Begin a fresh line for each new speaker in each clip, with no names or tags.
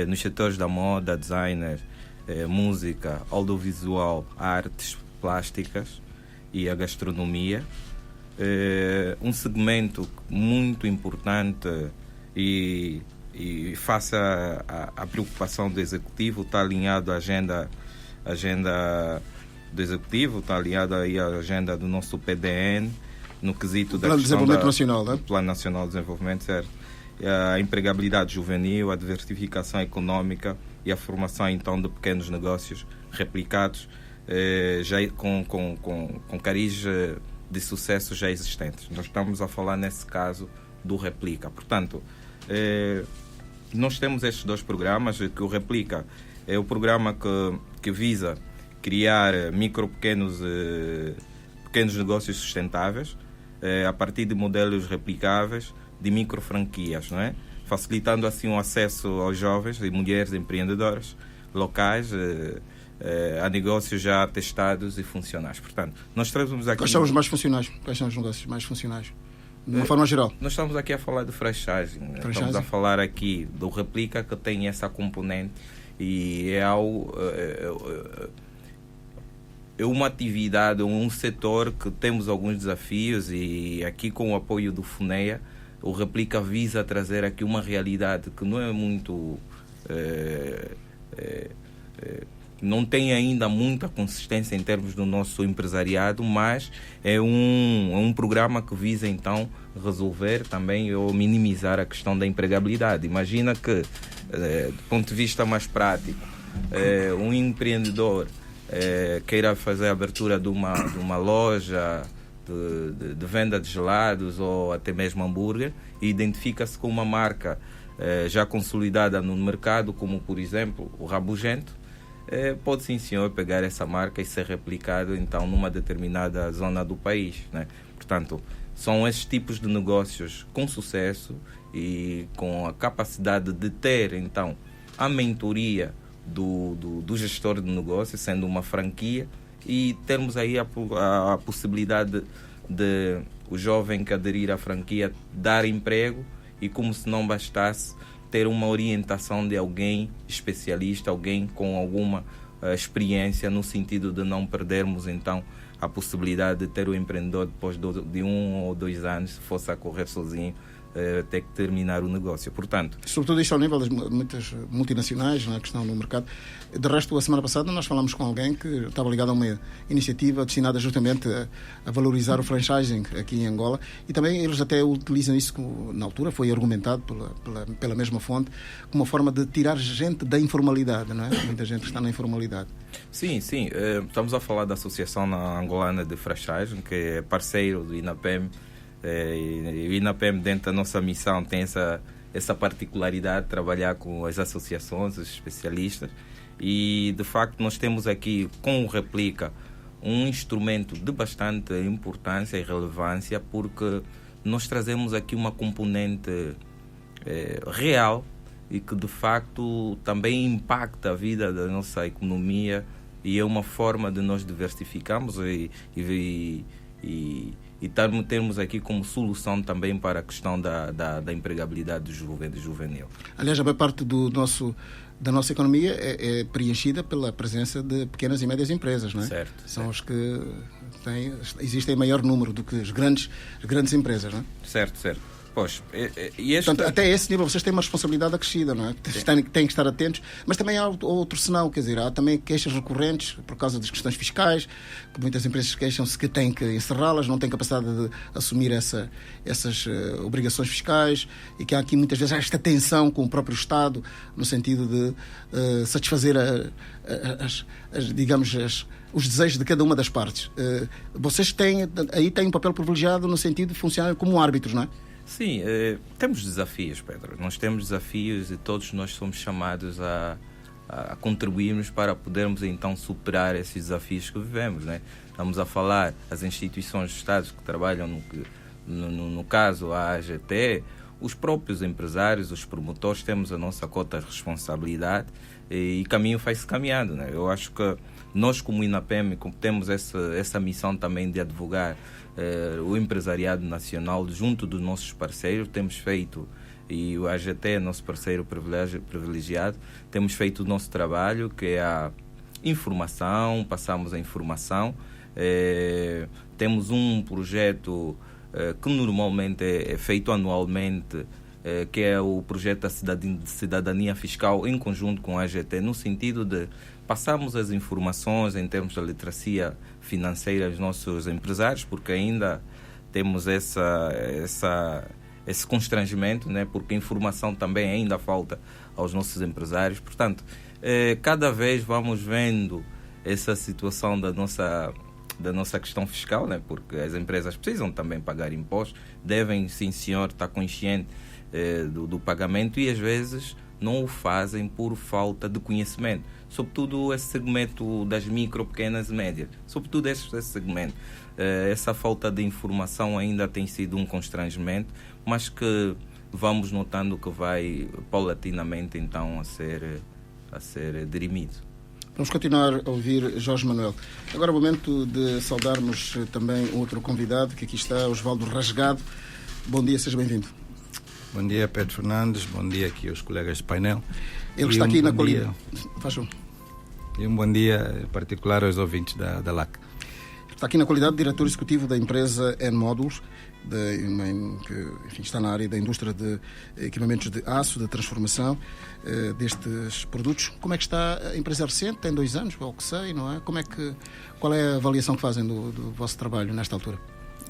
nos setores da moda, designer, música, audiovisual, artes plásticas e a gastronomia. Um segmento muito importante e face à preocupação do Executivo, está alinhado à agenda do Executivo, está alinhado aí à agenda do nosso PDN, no quesito da
Plano de Desenvolvimento Nacional, né?
Plano Nacional de Desenvolvimento, certo? A empregabilidade juvenil, a diversificação económica e a formação, então, de pequenos negócios replicados, já com cariz de sucesso já existentes. Nós estamos a falar, nesse caso, do Replica. Portanto, nós temos estes dois programas, que o Replica é o programa que visa criar pequenos negócios sustentáveis a partir de modelos replicáveis de micro franquias, não é? Facilitando assim o acesso aos jovens e mulheres empreendedoras locais a negócios já testados e funcionais. Portanto, nós trazemos aqui...
Quais são os mais funcionais? Quais são os negócios mais funcionais? De uma forma geral.
Nós estamos aqui a falar de franchising. Estamos a falar aqui do Replica, que tem essa componente e é uma atividade, um setor que temos alguns desafios, e aqui com o apoio do FUNEA, o Replica visa trazer aqui uma realidade que não é muito... não tem ainda muita consistência em termos do nosso empresariado, mas é um programa que visa então resolver também ou minimizar a questão da empregabilidade. Imagina que, do ponto de vista mais prático, um empreendedor queira fazer a abertura de uma loja de venda de gelados ou até mesmo hambúrguer, e identifica-se com uma marca já consolidada no mercado, como por exemplo o Rabugento. Pode sim, senhor, pegar essa marca e ser replicado então numa determinada zona do país, né? Portanto, são esses tipos de negócios com sucesso e com a capacidade de ter então a mentoria do gestor de negócio, sendo uma franquia, e termos aí a possibilidade de o jovem que aderir à franquia dar emprego, e como se não bastasse, ter uma orientação de alguém especialista, alguém com alguma experiência, no sentido de não perdermos então a possibilidade de ter o empreendedor, depois de 1 ou 2 anos, se fosse a correr sozinho, ter que terminar o negócio. Portanto,
sobretudo isto ao nível das muitas multinacionais, na questão do mercado. De resto, a semana passada nós falamos com alguém que estava ligado a uma iniciativa destinada justamente a valorizar o franchising aqui em Angola, e também eles até utilizam isso, na altura foi argumentado pela mesma fonte, como uma forma de tirar gente da informalidade, não é? Muita gente está na informalidade.
Sim. Estamos a falar da Associação Angolana de Franchising, que é parceiro do INAPEM. E o INAPEM, dentro da nossa missão, tem essa particularidade de trabalhar com as associações, os especialistas, e de facto nós temos aqui, com o Replica, um instrumento de bastante importância e relevância, porque nós trazemos aqui uma componente real e que de facto também impacta a vida da nossa economia, e é uma forma de nós diversificarmos e termos aqui como solução também para a questão da empregabilidade juvenil.
Aliás, a maior parte da nossa economia é preenchida pela presença de pequenas e médias empresas, não é?
Certo.
São os que existem em maior número do que as grandes empresas, não é?
Certo. Pois,
portanto, até esse nível vocês têm uma responsabilidade acrescida, não é? Têm que estar atentos, mas também há outro senão, quer dizer, há também queixas recorrentes por causa das questões fiscais, que muitas empresas queixam-se que têm que encerrá-las, não têm capacidade de assumir essas obrigações fiscais, e que há aqui muitas vezes esta tensão com o próprio Estado, no sentido de satisfazer os desejos de cada uma das partes. Vocês têm um papel privilegiado no sentido de funcionar como árbitros, não é?
Sim, temos desafios, Pedro. Nós temos desafios e todos nós somos chamados a contribuirmos para podermos então superar esses desafios que vivemos, né? Estamos a falar as instituições de Estado que trabalham no caso a AGT, os próprios empresários, os promotores, temos a nossa cota de responsabilidade, e caminho vai-se caminhando, né? Eu acho que nós, como INAPEM, temos essa missão também de advogar o empresariado nacional junto dos nossos parceiros. Temos feito e o AGT é nosso parceiro privilegiado. Temos feito o nosso trabalho, que é a informação, passamos a informação. Temos um projeto que normalmente é feito anualmente, que é o projeto da cidadania fiscal em conjunto com a AGT, no sentido de passarmos as informações em termos da literacia financeira aos nossos empresários, porque ainda temos esse constrangimento, né? Porque a informação também ainda falta aos nossos empresários. Portanto, cada vez vamos vendo essa situação da nossa questão fiscal, né? Porque as empresas precisam também pagar impostos, devem, sim senhor, estar consciente do pagamento, e às vezes não o fazem por falta de conhecimento, sobretudo esse segmento das micro, pequenas e médias, sobretudo esse segmento. Essa falta de informação ainda tem sido um constrangimento, mas que vamos notando que vai paulatinamente então a ser dirimido.
Vamos continuar a ouvir Jorge Manuel. Agora é o momento de saudarmos também outro convidado, que aqui está, Osvaldo Rasgado. Bom dia, seja bem-vindo.
Bom dia, Pedro Fernandes. Bom dia aqui aos colegas de painel.
Ele está aqui na qualidade.
E um bom dia em particular aos ouvintes da LAC.
Está aqui na qualidade de diretor executivo da empresa N-Módulos, que está na área da indústria de equipamentos de aço, de transformação destes produtos. Como é que está a empresa recente? Tem 2 anos, ao que sei, não é? Qual é a avaliação que fazem do vosso trabalho nesta altura?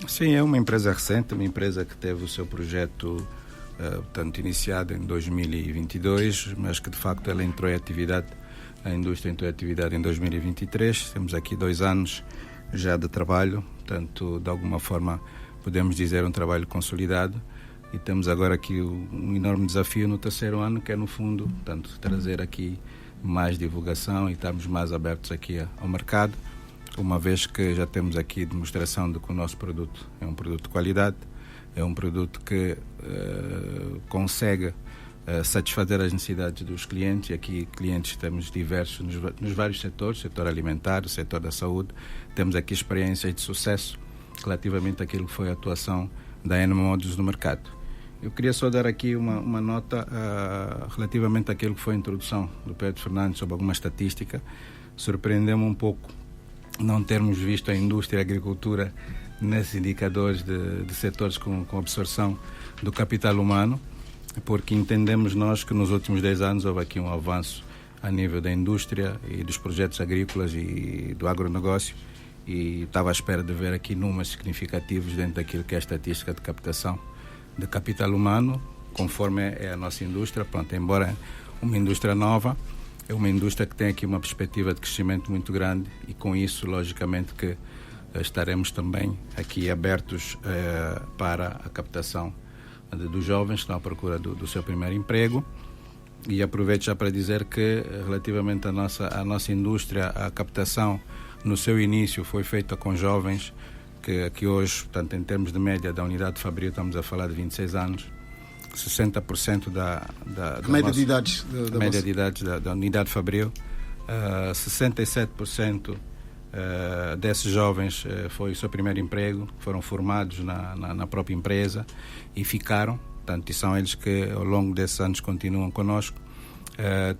Sim, é uma empresa recente, uma empresa que teve o seu projeto iniciado em 2022, mas que de facto ela entrou em atividade, a indústria entrou em atividade em 2023. Temos aqui 2 anos já de trabalho, portanto, de alguma forma podemos dizer um trabalho consolidado, e temos agora aqui um enorme desafio no 3º ano, que é no fundo, portanto, trazer aqui mais divulgação e estarmos mais abertos aqui ao mercado, uma vez que já temos aqui demonstração de que o nosso produto é um produto de qualidade, é um produto que consegue satisfazer as necessidades dos clientes, e aqui clientes temos diversos nos vários setores, setor alimentar, o setor da saúde. Temos aqui experiências de sucesso relativamente àquilo que foi a atuação da N-Módulos no mercado. Eu queria só dar aqui uma nota relativamente àquilo que foi a introdução do Pedro Fernandes sobre alguma estatística. Surpreendeu-me um pouco não termos visto a indústria e a agricultura nesses indicadores de setores com absorção do capital humano, porque entendemos nós que nos últimos 10 anos houve aqui um avanço a nível da indústria e dos projetos agrícolas e do agronegócio, e estava à espera de ver aqui números significativos dentro daquilo que é a estatística de captação de capital humano, conforme é a nossa indústria. Pronto, embora uma indústria nova, é uma indústria que tem aqui uma perspectiva de crescimento muito grande, e com isso, logicamente, que estaremos também aqui abertos para a captação dos jovens que estão à procura do seu primeiro emprego. E aproveito já para dizer que, relativamente à nossa indústria, a captação no seu início foi feita com jovens que hoje, portanto, em termos de média da unidade fabril, estamos a falar de 26 anos, 60% da
média de idades
da unidade fabril, 67% desses jovens foi o seu primeiro emprego, foram formados na própria empresa e ficaram, portanto, e são eles que ao longo desses anos continuam connosco,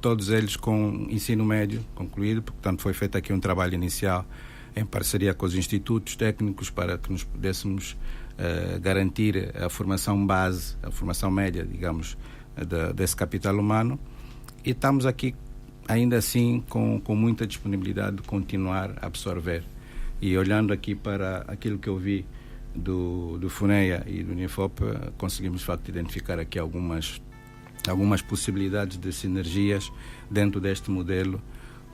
todos eles com ensino médio concluído. Portanto, foi feito aqui um trabalho inicial em parceria com os institutos técnicos para que nos pudéssemos garantir a formação base, a formação média, digamos, desse capital humano, e estamos aqui ainda assim com muita disponibilidade de continuar a absorver. E olhando aqui para aquilo que eu vi do FUNEA e do Unifop, conseguimos de facto identificar aqui algumas possibilidades de sinergias dentro deste modelo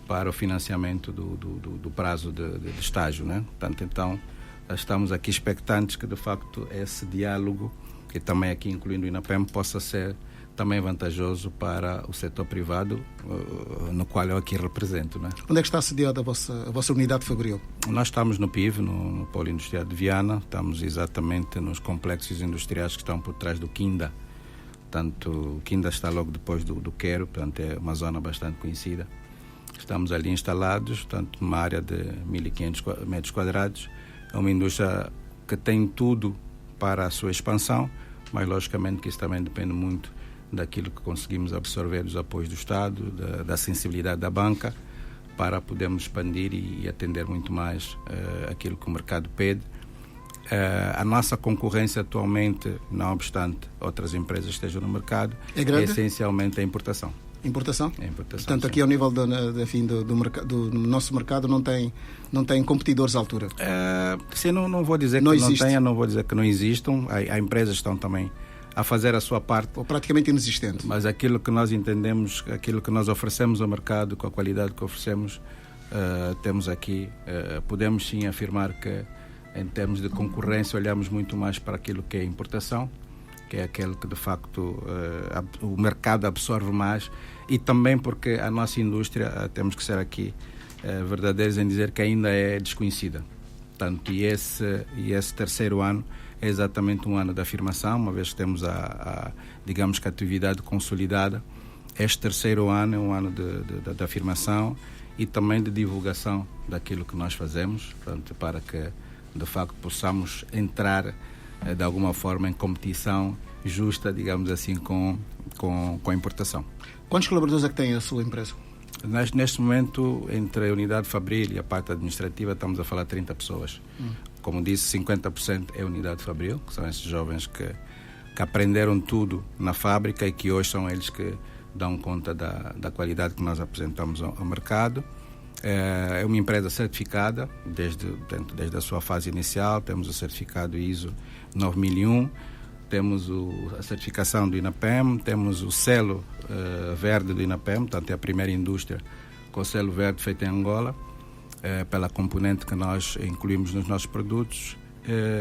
para o financiamento do prazo de estágio, né? Portanto, então, estamos aqui expectantes que de facto esse diálogo, e também aqui incluindo o INAPEM, possa ser também vantajoso para o setor privado, no qual eu aqui represento, né?
Onde é que está sediada a vossa unidade fabril?
Nós estamos no PIV, no Polo Industrial de Viana, estamos exatamente nos complexos industriais que estão por trás do Quinda. Portanto, o Quinda está logo depois do Quero, portanto é uma zona bastante conhecida. Estamos ali instalados, portanto, numa área de 1.500 metros quadrados. É uma indústria que tem tudo para a sua expansão, mas logicamente que isso também depende muito daquilo que conseguimos absorver dos apoios do Estado, da sensibilidade da banca, para podermos expandir e atender muito mais aquilo que o mercado pede. A nossa concorrência atualmente, não obstante outras empresas que estejam no mercado, é essencialmente a importação.
Importação?
É importação.
Portanto, aqui ao nível do nosso mercado não tem competidores à altura?
Sim, não vou dizer que não tenha, não vou dizer que não existam. Há empresas que estão também a fazer a sua parte.
Ou praticamente inexistente.
Mas aquilo que nós entendemos, aquilo que nós oferecemos ao mercado, com a qualidade que oferecemos, temos aqui, podemos sim afirmar que, em termos de concorrência, olhamos muito mais para aquilo que é importação, que é aquele que de facto o mercado absorve mais, e também porque a nossa indústria, temos que ser aqui verdadeiros em dizer que ainda é desconhecida. Portanto, e esse terceiro ano é exatamente um ano de afirmação, uma vez que temos digamos que a atividade consolidada. Este terceiro ano é um ano de afirmação e também de divulgação daquilo que nós fazemos, portanto, para que de facto possamos entrar de alguma forma em competição justa, digamos assim, com a importação.
Quantos colaboradores é que tem a sua empresa?
Neste momento, entre a unidade fabril e a parte administrativa, estamos a falar de 30 pessoas. Como disse, 50% é a unidade fabril, que são esses jovens que aprenderam tudo na fábrica e que hoje são eles que dão conta da qualidade que nós apresentamos ao mercado. É uma empresa certificada desde a sua fase inicial. Temos o certificado ISO 9001, temos a certificação do INAPEM, temos o selo verde do INAPEM, portanto é a primeira indústria com o selo verde feita em Angola, pela componente que nós incluímos nos nossos produtos,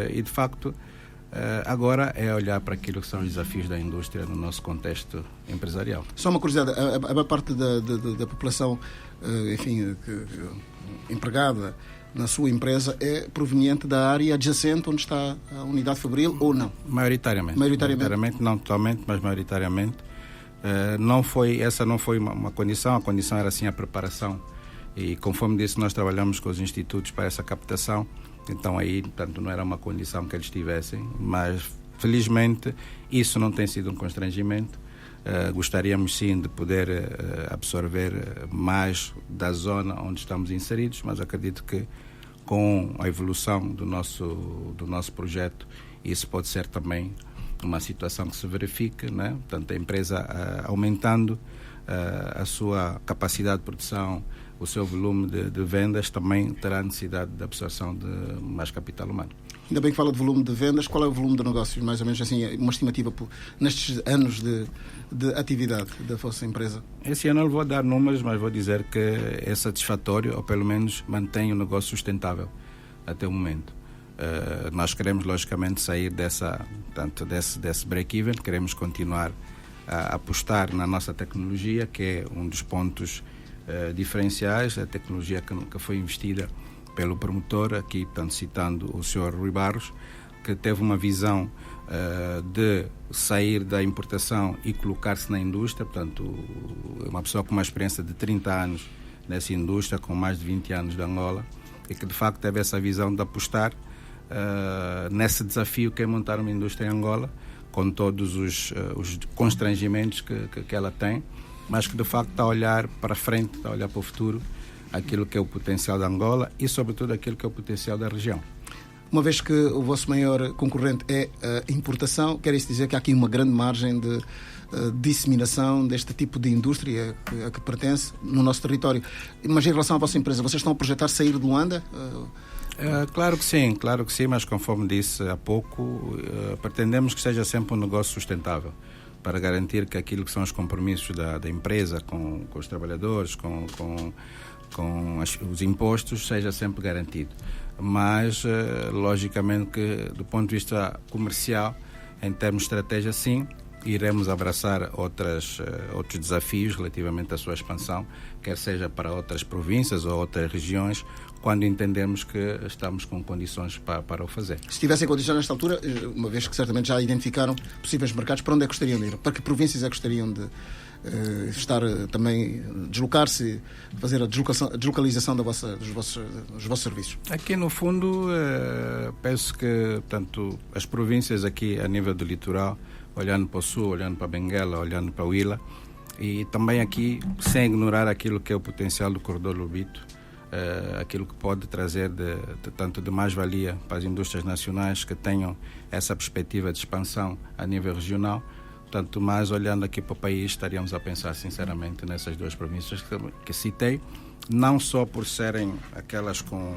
e de facto agora é olhar para aquilo que são os desafios da indústria no nosso contexto empresarial.
Só uma curiosidade, a maior parte da população empregada na sua empresa é proveniente da área adjacente onde está a unidade fabril ou não?
Maioritariamente, não totalmente, mas maioritariamente. Essa não foi uma condição, a condição era sim a preparação, e conforme disse, nós trabalhamos com os institutos para essa captação, então aí, portanto, não era uma condição que eles tivessem, mas felizmente isso não tem sido um constrangimento. Gostaríamos sim de poder absorver mais da zona onde estamos inseridos, mas acredito que com a evolução do nosso projeto isso pode ser também uma situação que se verifique, né? Portanto, a empresa aumentando a sua capacidade de produção, o seu volume de vendas, também terá necessidade de absorção de mais capital humano.
Ainda bem que fala de volume de vendas. Qual é o volume de negócios, mais ou menos assim, uma estimativa nestes anos de atividade da vossa empresa?
Esse ano não vou dar números, mas vou dizer que é satisfatório, ou pelo menos mantém o negócio sustentável até o momento. Nós queremos logicamente sair desse break-even, queremos continuar a apostar na nossa tecnologia, que é um dos pontos diferenciais, a tecnologia que foi investida pelo promotor, aqui, portanto, citando o Sr. Rui Barros, que teve uma visão de sair da importação e colocar-se na indústria, portanto, uma pessoa com uma experiência de 30 anos nessa indústria, com mais de 20 anos de Angola, e que de facto teve essa visão de apostar nesse desafio que é montar uma indústria em Angola, com todos os constrangimentos que ela tem, mas que de facto está a olhar para frente, está a olhar para o futuro, aquilo que é o potencial da Angola e sobretudo aquilo que é o potencial da região.
Uma vez que o vosso maior concorrente é a importação, quer isso dizer que há aqui uma grande margem de disseminação deste tipo de indústria a que pertence no nosso território. Mas em relação à vossa empresa, vocês estão a projetar sair de Luanda?
Claro que sim, mas conforme disse há pouco, pretendemos que seja sempre um negócio sustentável, para garantir que aquilo que são os compromissos da empresa com os trabalhadores, com os impostos, seja sempre garantido. Mas, logicamente, que do ponto de vista comercial, em termos de estratégia, sim, iremos abraçar outros desafios relativamente à sua expansão, quer seja para outras províncias ou outras regiões, quando entendermos que estamos com condições para o fazer.
Se tivessem condições nesta altura, uma vez que certamente já identificaram possíveis mercados, para onde é que gostariam de ir? Para que províncias é que gostariam de estar também, deslocar-se, fazer a deslocalização dos vossos serviços?
Aqui, no fundo, penso que, portanto, as províncias aqui a nível do litoral olhando para o Sul, olhando para Benguela, olhando para o Ila, e também aqui, sem ignorar aquilo que é o potencial do corredor Lobito, aquilo que pode trazer tanto de mais-valia para as indústrias nacionais que tenham essa perspectiva de expansão a nível regional. Portanto, mais olhando aqui para o país, estaríamos a pensar sinceramente nessas duas províncias que citei, não só por serem aquelas com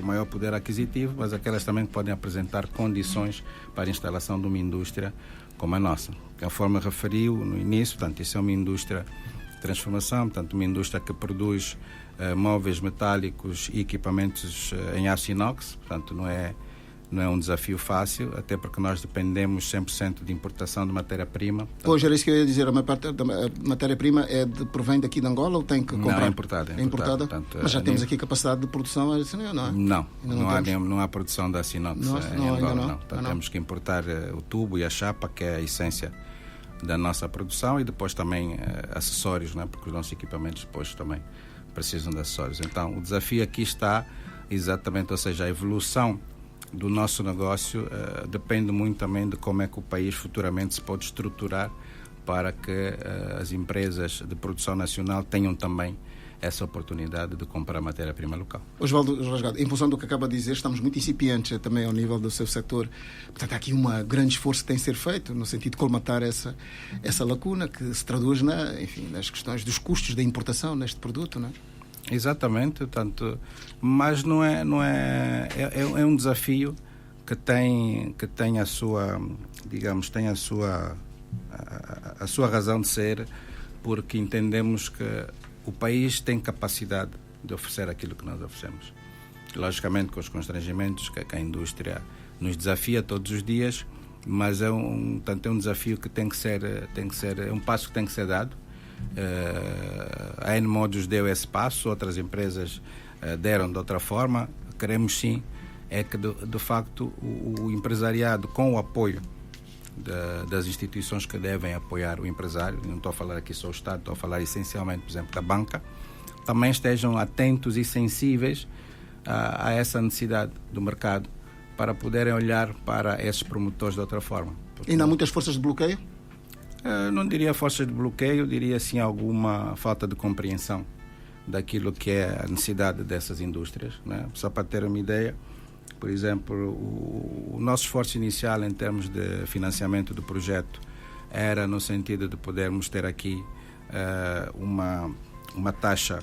maior poder aquisitivo, mas aquelas também que podem apresentar condições para a instalação de uma indústria como a nossa. Conforme referiu no início, portanto, isso é uma indústria de transformação, portanto, uma indústria que produz móveis metálicos e equipamentos em aço inox, portanto, não é um desafio fácil, até porque nós dependemos 100% de importação de matéria-prima.
Pois, era isso que eu ia dizer, a maior parte da matéria-prima provém daqui de Angola ou tem que comprar?
Não, é importada.
É importada?
Portanto,
mas já temos aqui capacidade de produção, não é?
Não há produção da Sinox em Angola, não. Portanto, temos que importar o tubo e a chapa, que é a essência da nossa produção, e depois também acessórios, não é? Porque os nossos equipamentos depois também precisam de acessórios. Então, o desafio aqui está exatamente, ou seja, a evolução do nosso negócio depende muito também de como é que o país futuramente se pode estruturar para que as empresas de produção nacional tenham também essa oportunidade de comprar matéria-prima local.
Osvaldo Rasgado, em função do que acaba de dizer, estamos muito incipientes também ao nível do seu setor. Portanto, há aqui um grande esforço que tem de ser feito no sentido de colmatar essa lacuna que se traduz nas questões dos custos da importação neste produto, não é?
Exatamente, portanto, mas não é um desafio que tem a sua, digamos, tem a sua razão de ser, porque entendemos que o país tem capacidade de oferecer aquilo que nós oferecemos. Logicamente com os constrangimentos que a indústria nos desafia todos os dias, mas é um desafio que tem que ser, é um passo que tem que ser dado. A N-Modos deu esse passo, outras empresas deram de outra forma. Queremos sim é que de facto o empresariado, com o apoio das instituições que devem apoiar o empresário, não estou a falar aqui só o Estado, estou a falar essencialmente, por exemplo, da banca, também estejam atentos e sensíveis a essa necessidade do mercado para poderem olhar para esses promotores de outra forma.
Ainda há muitas forças de bloqueio?
Não diria forças de bloqueio, diria sim alguma falta de compreensão daquilo que é a necessidade dessas indústrias, né? Só para ter uma ideia, por exemplo, o nosso esforço inicial em termos de financiamento do projeto era no sentido de podermos ter aqui uma taxa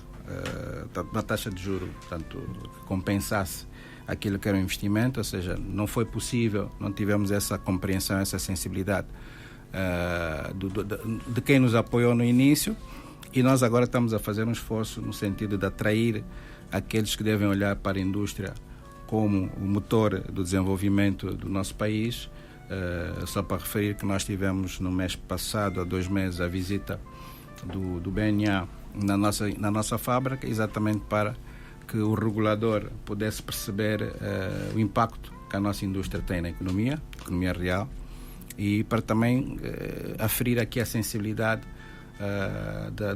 de juro, portanto, que compensasse aquilo que era o investimento, ou seja, não foi possível, não tivemos essa compreensão, essa sensibilidade de quem nos apoiou no início, e nós agora estamos a fazer um esforço no sentido de atrair aqueles que devem olhar para a indústria como o motor do desenvolvimento do nosso país. Só para referir que nós tivemos no mês passado, há 2 meses, a visita do BNA na nossa fábrica, exatamente para que o regulador pudesse perceber o impacto que a nossa indústria tem na economia real, e para também aferir aqui a sensibilidade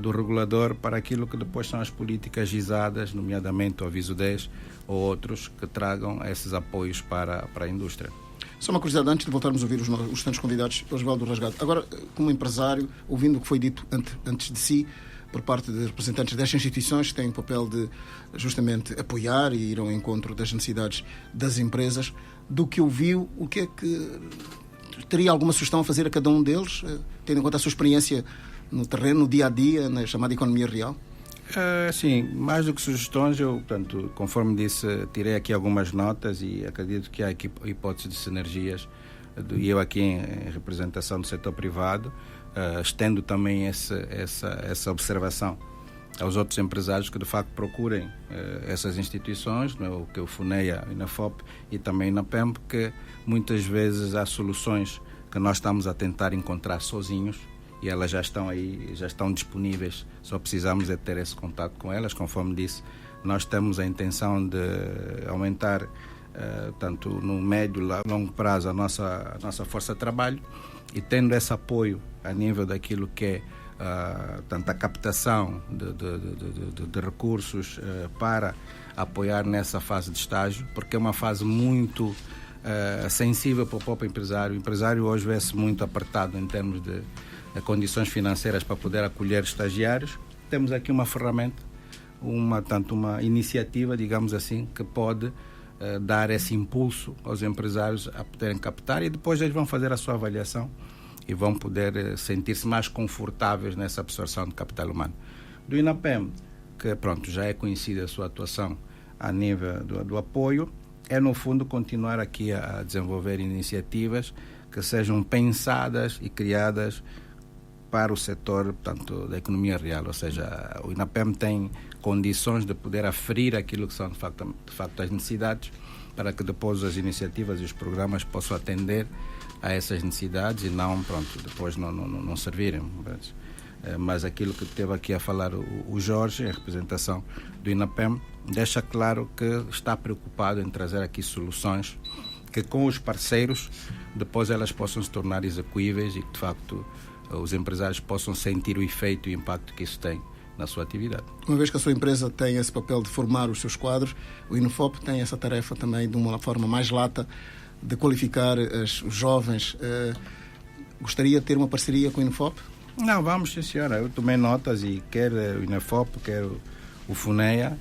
do regulador para aquilo que depois são as políticas gizadas, nomeadamente o Aviso 10 ou outros que tragam esses apoios para a indústria.
Só uma curiosidade, antes de voltarmos a ouvir os tantos convidados, Osvaldo Rasgado, agora, como empresário, ouvindo o que foi dito antes de si, por parte de representantes destas instituições que têm o papel de justamente apoiar e ir ao encontro das necessidades das empresas, do que ouviu, o que é que teria alguma sugestão a fazer a cada um deles, tendo em conta a sua experiência no terreno, no dia-a-dia, na chamada economia real?
Sim, mais do que sugestões, eu, portanto, conforme disse, tirei aqui algumas notas e acredito que há aqui hipóteses de sinergias, e eu aqui em representação do setor privado, estendo também essa observação aos outros empresários que de facto procurem essas instituições, que o FUNEA e na FOP e também na PEM, porque muitas vezes há soluções que nós estamos a tentar encontrar sozinhos e elas já estão aí, já estão disponíveis, só precisamos de ter esse contato com elas. Conforme disse, nós temos a intenção de aumentar tanto no médio e longo prazo a nossa força de trabalho, e tendo esse apoio a nível daquilo que é tanto a captação de recursos para apoiar nessa fase de estágio, porque é uma fase muito sensível para o próprio empresário. O empresário hoje vê-se muito apertado em termos de condições financeiras para poder acolher estagiários. Temos aqui uma ferramenta, uma iniciativa, digamos assim, que pode dar esse impulso aos empresários a poderem captar, e depois eles vão fazer a sua avaliação e vão poder sentir-se mais confortáveis nessa absorção de capital humano. Do INAPEM, que já é conhecida a sua atuação a nível do apoio, é no fundo continuar aqui a desenvolver iniciativas que sejam pensadas e criadas para o setor, portanto, da economia real, ou seja, o INAPEM tem condições de poder aferir aquilo que são de facto as necessidades, para que depois as iniciativas e os programas possam atender a essas necessidades e não, depois não servirem. Mas aquilo que teve aqui a falar o Jorge, em representação do INAPEM, deixa claro que está preocupado em trazer aqui soluções que com os parceiros depois elas possam se tornar execuíveis e que de facto os empresários possam sentir o efeito e o impacto que isso tem na sua atividade.
Uma vez que a sua empresa tem esse papel de formar os seus quadros, o INOFOP tem essa tarefa também de uma forma mais lata de qualificar os jovens. Gostaria de ter uma parceria com o INOFOP?
Não, vamos, sim, senhora. Eu tomei notas e quer o INOFOP, quer o FUNEA,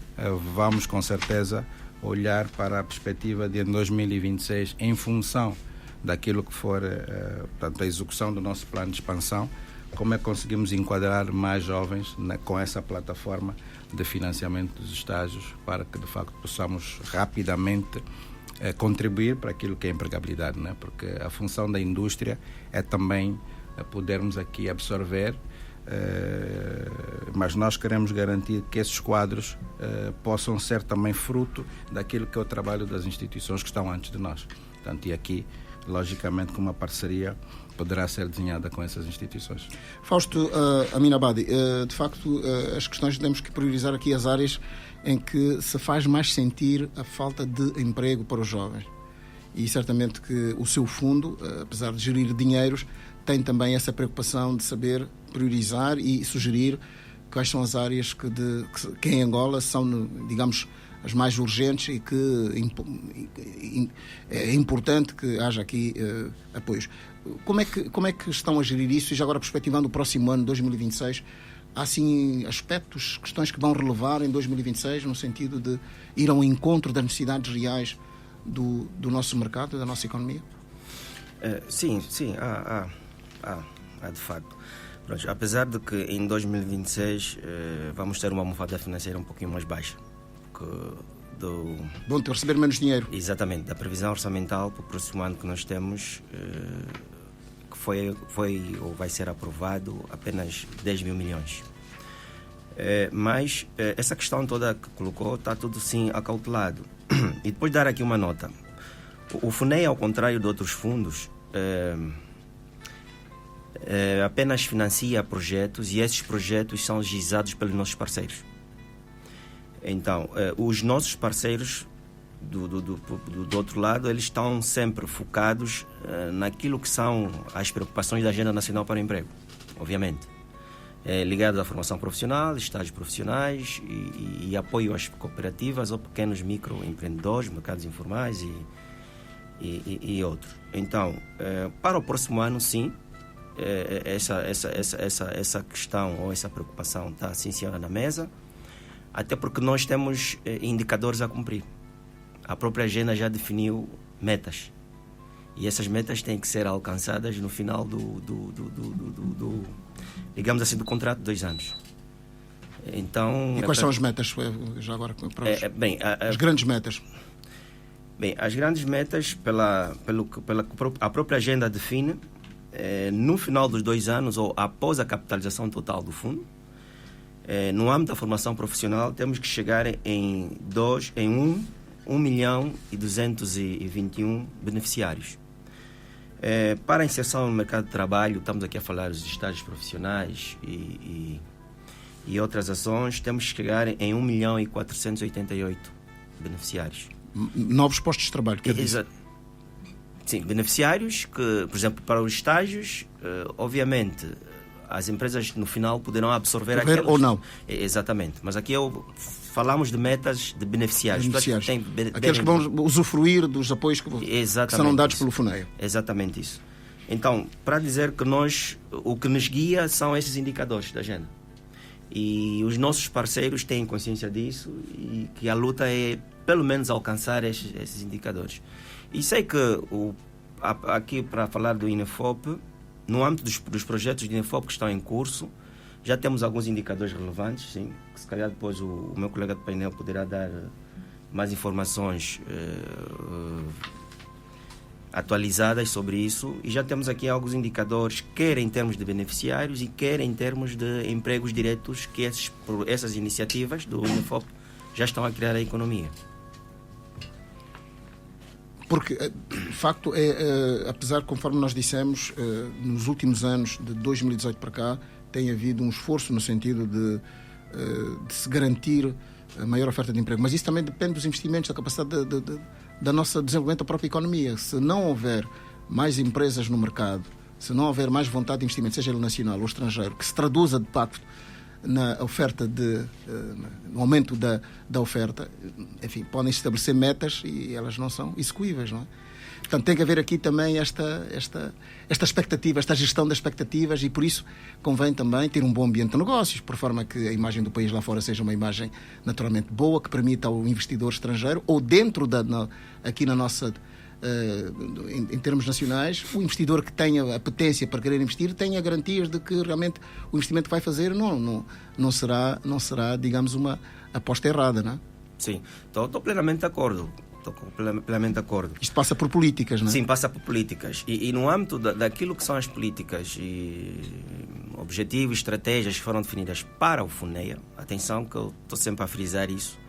vamos com certeza olhar para a perspectiva de 2026 em função daquilo que for a execução do nosso plano de expansão, como é que conseguimos enquadrar mais jovens com essa plataforma de financiamento dos estágios para que de facto possamos rapidamente contribuir para aquilo que é a empregabilidade, né? Porque a função da indústria é também podermos aqui absorver, mas nós queremos garantir que esses quadros possam ser também fruto daquilo que é o trabalho das instituições que estão antes de nós. Portanto, e aqui, logicamente, que uma parceria poderá ser desenhada com essas instituições.
Fausto Amin Abadi, de facto, as questões temos que priorizar aqui as áreas em que se faz mais sentir a falta de emprego para os jovens. E certamente que o seu fundo, apesar de gerir dinheiros, tem também essa preocupação de saber priorizar e sugerir quais são as áreas que em Angola são, digamos, as mais urgentes e que é importante que haja aqui apoios. Como é que estão a gerir isso? E já agora, perspectivando o próximo ano, 2026, há assim aspectos, questões que vão relevar em 2026 no sentido de ir ao encontro das necessidades reais do nosso mercado, da nossa economia?
Sim, há de facto. Pronto, apesar de que em 2026 vamos ter uma almofada financeira um pouquinho mais baixa.
Vão ter receber menos dinheiro.
Exatamente, da previsão orçamental para o próximo ano que nós temos, que foi ou vai ser aprovado apenas 10 mil milhões. Mas essa questão toda que colocou está tudo sim acautelado. E depois dar aqui uma nota. O FUNEI, ao contrário de outros fundos, apenas financia projetos e esses projetos são ajuizados pelos nossos parceiros. Então, os nossos parceiros do outro lado, eles estão sempre focados naquilo que são as preocupações da Agenda Nacional para o Emprego, obviamente. Ligado à formação profissional, estágios profissionais e apoio às cooperativas ou pequenos microempreendedores, mercados informais e outros. Então, para o próximo ano, sim, essa questão ou essa preocupação está sim senhora na mesa, até porque nós temos indicadores a cumprir. A própria agenda já definiu metas e essas metas têm que ser alcançadas no final digamos assim, do contrato de 2 anos. Então,
e quais são as metas, já agora, para as grandes metas?
Bem, as grandes metas, pela a própria agenda define, no final dos 2 anos ou após a capitalização total do fundo, no âmbito da formação profissional, temos que chegar em 1.221.000 beneficiários. Para a inserção no mercado de trabalho, estamos aqui a falar dos estágios profissionais e outras ações, temos que chegar em 1.488.000 beneficiários.
Novos postos de trabalho, quer dizer?
Sim, beneficiários que, por exemplo, para os estágios, obviamente, as empresas no final poderão absorver aquelas.
Ou não.
Exatamente. Mas aqui falamos de metas de beneficiários.
Aqueles que vão usufruir dos apoios que serão dados pelo FUNEA.
Exatamente isso. Então, para dizer que o que nos guia são esses indicadores da agenda. E os nossos parceiros têm consciência disso e que a luta é, pelo menos, alcançar esses indicadores. E sei que, aqui para falar do INEFOP, no âmbito dos projetos do INEFOP que estão em curso, já temos alguns indicadores relevantes, sim, que se calhar depois o meu colega de painel poderá dar mais informações atualizadas sobre isso, e já temos aqui alguns indicadores, quer em termos de beneficiários e quer em termos de empregos diretos que essas iniciativas do INEFOP já estão a criar a economia.
Porque, de facto, apesar, conforme nós dissemos, nos últimos anos, de 2018 para cá, tem havido um esforço no sentido de se garantir a maior oferta de emprego. Mas isso também depende dos investimentos, da capacidade da nossa desenvolvimento da própria economia. Se não houver mais empresas no mercado, se não houver mais vontade de investimento, seja ele nacional ou estrangeiro, que se traduza de facto na oferta no aumento da oferta, enfim, podem estabelecer metas e elas não são execuíveis, não é? Portanto, tem que haver aqui também esta expectativa, esta gestão das expectativas, e por isso convém também ter um bom ambiente de negócios, por forma que a imagem do país lá fora seja uma imagem naturalmente boa, que permita ao investidor estrangeiro, ou dentro aqui na nossa, em termos nacionais, o investidor que tenha apetência para querer investir tenha garantias de que realmente o investimento que vai fazer não será, digamos, uma aposta errada, não é?
Sim, estou plenamente de acordo. Plenamente de acordo.
Isto passa por políticas, não é?
Sim, passa por políticas. E no âmbito daquilo que são as políticas e objetivos, estratégias que foram definidas para o FUNEA, atenção que eu estou sempre a frisar isso.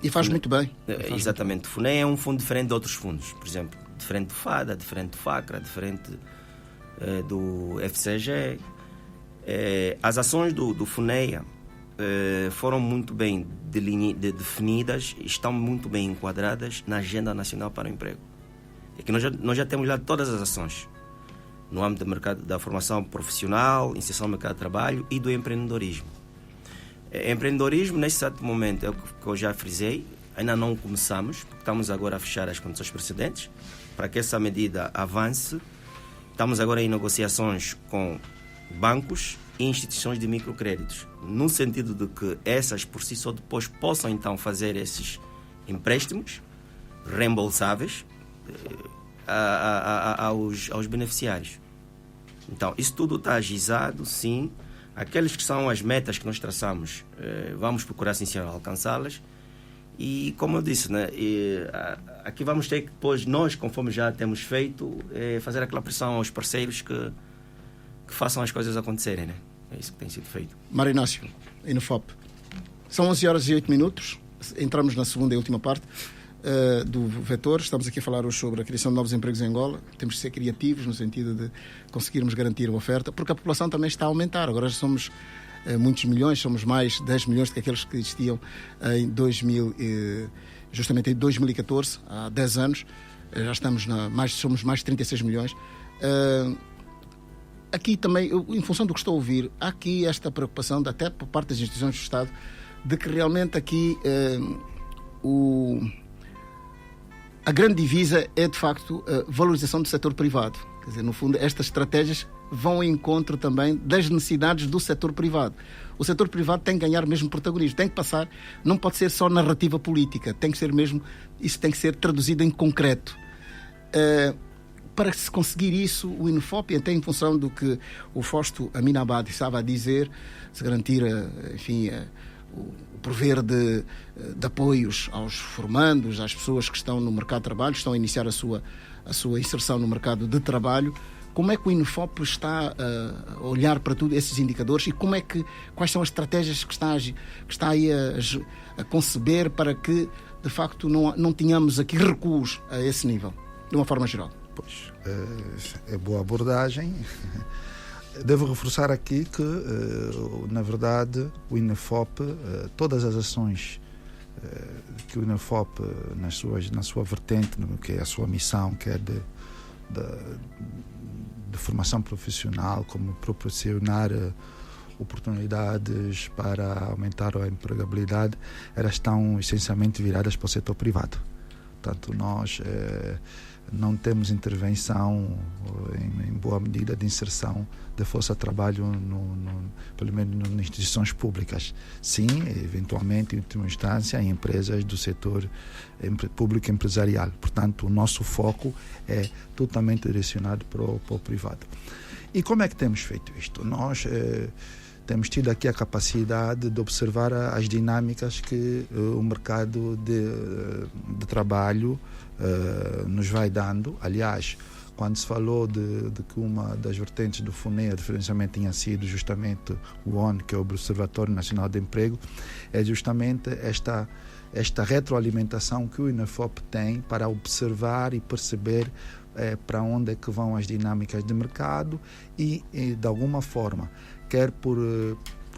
E faz muito bem.
Exatamente. O FUNEA é um fundo diferente de outros fundos. Por exemplo, diferente do FADA, diferente do FACRA, diferente do FCG. As ações do FUNEA foram muito bem definidas e estão muito bem enquadradas na Agenda Nacional para o Emprego. É que nós já temos lá todas as ações no âmbito do mercado da formação profissional, inserção no mercado de trabalho e do empreendedorismo. Empreendedorismo, nesse exato momento, é o que eu já frisei, ainda não começamos, porque estamos agora a fechar as condições precedentes para que essa medida avance. Estamos agora em negociações com bancos e instituições de microcréditos, no sentido de que essas por si só depois possam então fazer esses empréstimos reembolsáveis aos beneficiários. Então, isso tudo está agizado, sim. Aqueles que são as metas que nós traçamos, vamos procurar sim alcançá-las. E, como eu disse, né, aqui vamos ter que depois, nós, conforme já temos feito, fazer aquela pressão aos parceiros que façam as coisas acontecerem, né? É isso que tem sido feito.
Mário Inácio, INEFOP. São 11h08. Entramos na segunda e última parte do vetor. Estamos aqui a falar hoje sobre a criação de novos empregos em Angola. Temos que ser criativos no sentido de conseguirmos garantir a oferta, porque a população também está a aumentar. Agora somos muitos milhões, somos mais 10 milhões do que aqueles que existiam justamente em 2014, há 10 anos. Já estamos somos mais de 36 milhões. Aqui também, em função do que estou a ouvir, há aqui esta preocupação, até por parte das instituições do Estado, de que realmente aqui a grande divisa é, de facto, a valorização do setor privado. Quer dizer, no fundo, estas estratégias vão ao encontro também das necessidades do setor privado. O setor privado tem que ganhar mesmo protagonismo, tem que passar, não pode ser só narrativa política, tem que ser mesmo, isso tem que ser traduzido em concreto. Para se conseguir isso, o INEFOP, até em função do que o Fausto Aminabad estava a dizer, se garantir, enfim, o prover de apoios aos formandos, às pessoas que estão no mercado de trabalho, estão a iniciar a sua inserção no mercado de trabalho. Como é que o INEFOP está a olhar para tudo esses indicadores e quais são as estratégias que está aí a conceber para que, de facto, não tenhamos aqui recuos a esse nível, de uma forma geral?
Pois, é boa abordagem. Devo reforçar aqui que, na verdade, o INEFOP, todas as ações que o INEFOP, na sua vertente, que é a sua missão, que é de de formação profissional, como proporcionar oportunidades para aumentar a empregabilidade, elas estão essencialmente viradas para o setor privado. Portanto, nós não temos intervenção, em boa medida, de inserção de força de trabalho, pelo menos nas instituições públicas. Sim, eventualmente, em última instância, em empresas do setor público empresarial. Portanto, o nosso foco é totalmente direcionado para o privado. E como é que temos feito isto? Nós temos tido aqui a capacidade de observar as dinâmicas que o mercado de trabalho nos vai dando. Aliás, quando se falou de que uma das vertentes do FUNEA, de financiamento, tinha sido justamente o ONE, que é o Observatório Nacional de Emprego, é justamente esta retroalimentação que o INAFOP tem para observar e perceber para onde é que vão as dinâmicas de mercado e de alguma forma, quer por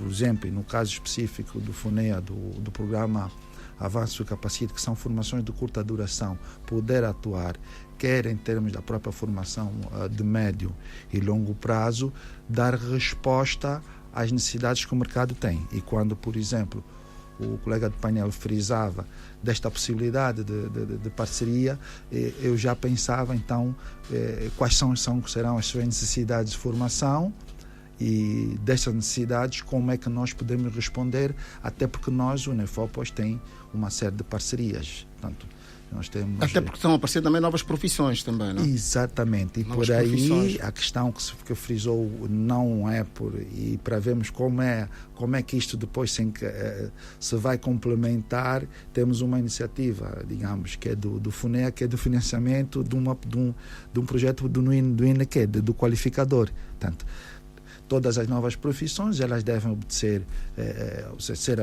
exemplo, e no caso específico do FUNEA, do programa Avanço e Capacite, que são formações de curta duração, poder atuar, quer em termos da própria formação de médio e longo prazo, dar resposta às necessidades que o mercado tem. E quando, por exemplo, o colega do painel frisava desta possibilidade de parceria, eu já pensava então quais serão as suas necessidades de formação e destas necessidades como é que nós podemos responder, até porque nós, o INAFOP, tem uma série de parcerias. Portanto, nós temos...
Até porque estão a aparecer também novas profissões também, não?
Exatamente. E novas por aí a questão que frisou não é e para vermos como é que isto depois se vai complementar, temos uma iniciativa, digamos, que é do FUNEA, que é do financiamento de um projeto do INEQ, do qualificador. Portanto, todas as novas profissões, elas devem ser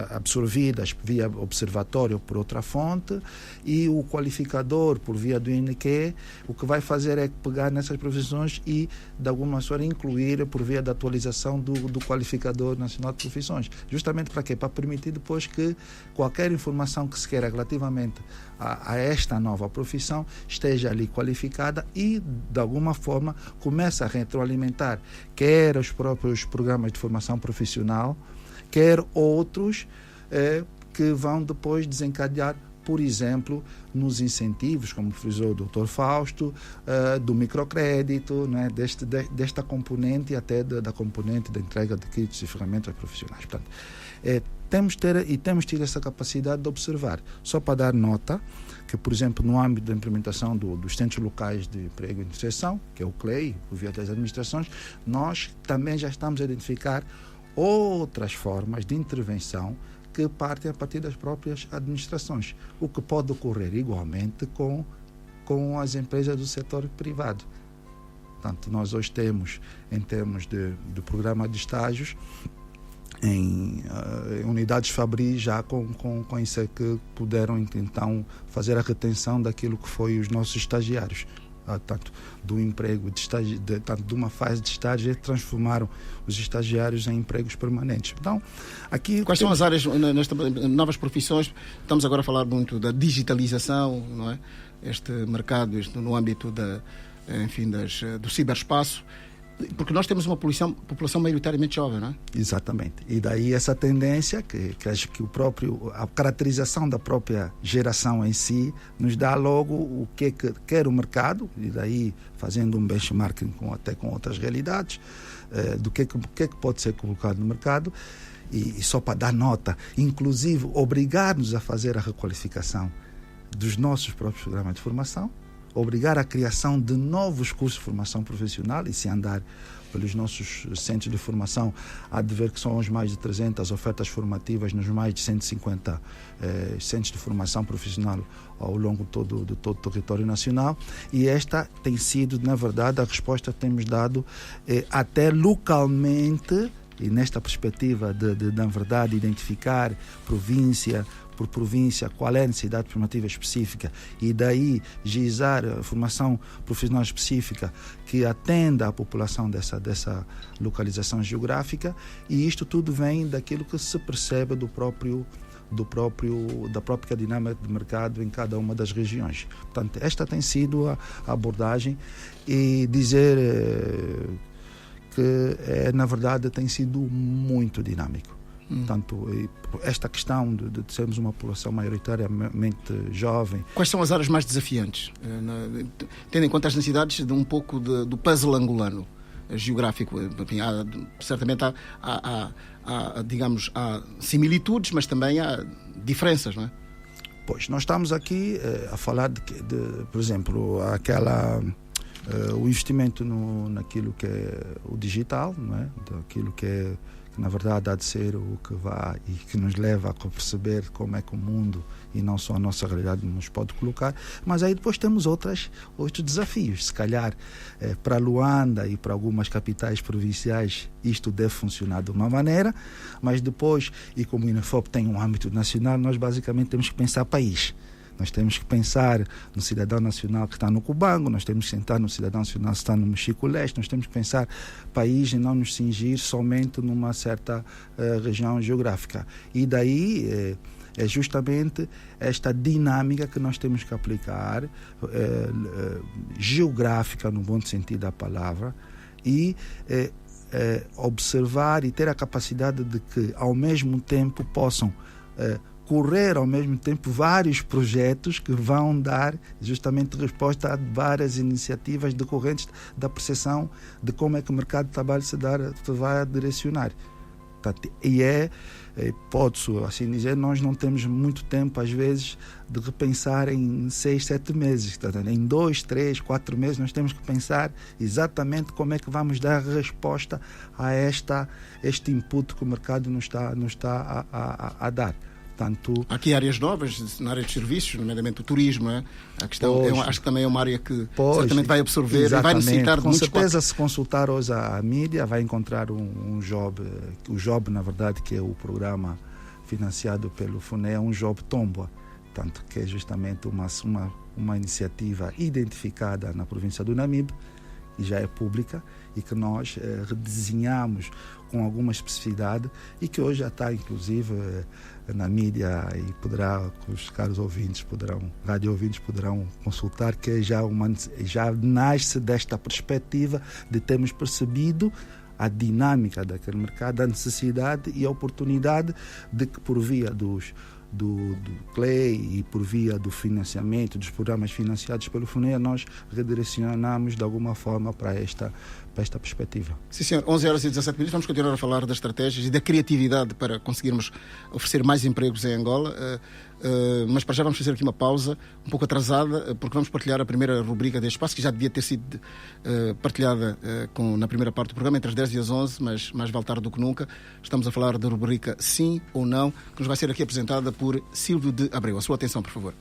absorvidas via observatório por outra fonte, e o qualificador, por via do INEQ, o que vai fazer é pegar nessas profissões e, de alguma forma, incluir por via da atualização do qualificador nacional de profissões. Justamente para quê? Para permitir depois que qualquer informação que se queira relativamente a esta nova profissão esteja ali qualificada e, de alguma forma, comece a retroalimentar quer os próprios programas de formação profissional, quer outros que vão depois desencadear, por exemplo, nos incentivos, como frisou o Dr. Fausto, do microcrédito, né, desta componente, até da componente da entrega de kits e ferramentas profissionais. Portanto, temos tido essa capacidade de observar. Só para dar nota que, por exemplo, no âmbito da implementação dos Centros Locais de Emprego e Inserção, que é o CLEI, por via das administrações, nós também já estamos a identificar outras formas de intervenção que partem a partir das próprias administrações, o que pode ocorrer igualmente com as empresas do setor privado. Portanto, nós hoje temos, em termos de programa de estágios, em unidades Fabri, já com isso que puderam então fazer a retenção daquilo que foi os nossos estagiários, tanto do emprego tanto de uma fase de estágio, transformaram os estagiários em empregos permanentes. Então, aqui
quais são as áreas nestas novas profissões? Estamos agora a falar muito da digitalização, não é? Este mercado, no âmbito do ciberespaço. Porque nós temos uma população maioritariamente jovem, não é?
Exatamente. E daí essa tendência que acho que a caracterização da própria geração em si nos dá logo o que quer o mercado, e daí fazendo um benchmarking até com outras realidades, do que pode ser colocado no mercado, e só para dar nota, inclusive obrigar-nos a fazer a requalificação dos nossos próprios programas de formação, obrigar a criação de novos cursos de formação profissional, e se andar pelos nossos centros de formação, há de ver que são os mais de 300 ofertas formativas nos mais de 150 centros de formação profissional ao longo de todo o território nacional, e esta tem sido, na verdade, a resposta que temos dado até localmente, e nesta perspectiva de na verdade, identificar província por província qual é a necessidade formativa específica e daí gizar a formação profissional específica que atenda à população dessa localização geográfica, e isto tudo vem daquilo que se percebe do próprio da própria dinâmica de mercado em cada uma das regiões. Portanto, esta tem sido a abordagem, e dizer que na verdade tem sido muito dinâmico. Portanto, esta questão de sermos uma população maioritariamente jovem.
Quais são as áreas mais desafiantes, tendo em conta as necessidades de um pouco do puzzle angolano geográfico? Enfim, certamente digamos, há similitudes, mas também há diferenças, não é?
Pois, nós estamos aqui a falar de, por exemplo, o investimento naquilo que é o digital, não é? Daquilo que na verdade há de ser o que vai e que nos leva a perceber como é que o mundo e não só a nossa realidade nos pode colocar. Mas aí depois temos outros desafios. Se calhar para Luanda e para algumas capitais provinciais isto deve funcionar de uma maneira, mas depois, e como o INAFOP tem um âmbito nacional, nós basicamente temos que pensar país. Nós temos que pensar no cidadão nacional que está no Cubango, nós temos que pensar no cidadão nacional que está no Mexico-Leste, nós temos que pensar país e não nos cingir somente numa certa região geográfica. E daí é justamente esta dinâmica que nós temos que aplicar, geográfica no bom sentido da palavra, e observar e ter a capacidade de que ao mesmo tempo possam correr ao mesmo tempo vários projetos que vão dar justamente resposta a várias iniciativas decorrentes da percepção de como é que o mercado de trabalho se vai direcionar. E pode-se assim dizer, nós não temos muito tempo às vezes de repensar em 6, 7 meses. Em 2, 3, 4 meses nós temos que pensar exatamente como é que vamos dar resposta a este input que o mercado nos está a dar. Portanto,
há aqui áreas novas na área de serviços, nomeadamente o turismo, não é? A questão, acho que também é uma área que certamente vai absorver, exatamente, e vai necessitar de
com certeza, se consultar hoje a mídia, vai encontrar o JOB, na verdade, que é o programa financiado pelo FUNE, é um JOB Tomboa, tanto que é justamente uma iniciativa identificada na província do Namibe, e já é pública, e que nós redesenhamos com alguma especificidade, e que hoje já está, inclusive, na mídia, e os caros rádio ouvintes poderão consultar, que já nasce desta perspectiva de termos percebido a dinâmica daquele mercado, a necessidade e a oportunidade de que, por via do CLEI e por via do financiamento, dos programas financiados pelo FUNEA, nós redirecionamos de alguma forma para esta perspectiva.
Sim, senhor. 11h17, vamos continuar a falar das estratégias e da criatividade para conseguirmos oferecer mais empregos em Angola, mas para já vamos fazer aqui uma pausa um pouco atrasada, porque vamos partilhar a primeira rubrica deste espaço, que já devia ter sido partilhada na primeira parte do programa, entre as 10 e as 11, mas mais vale tarde do que nunca. Estamos a falar da rubrica Sim ou Não, que nos vai ser aqui apresentada por Silvio de Abreu. A sua atenção, por favor.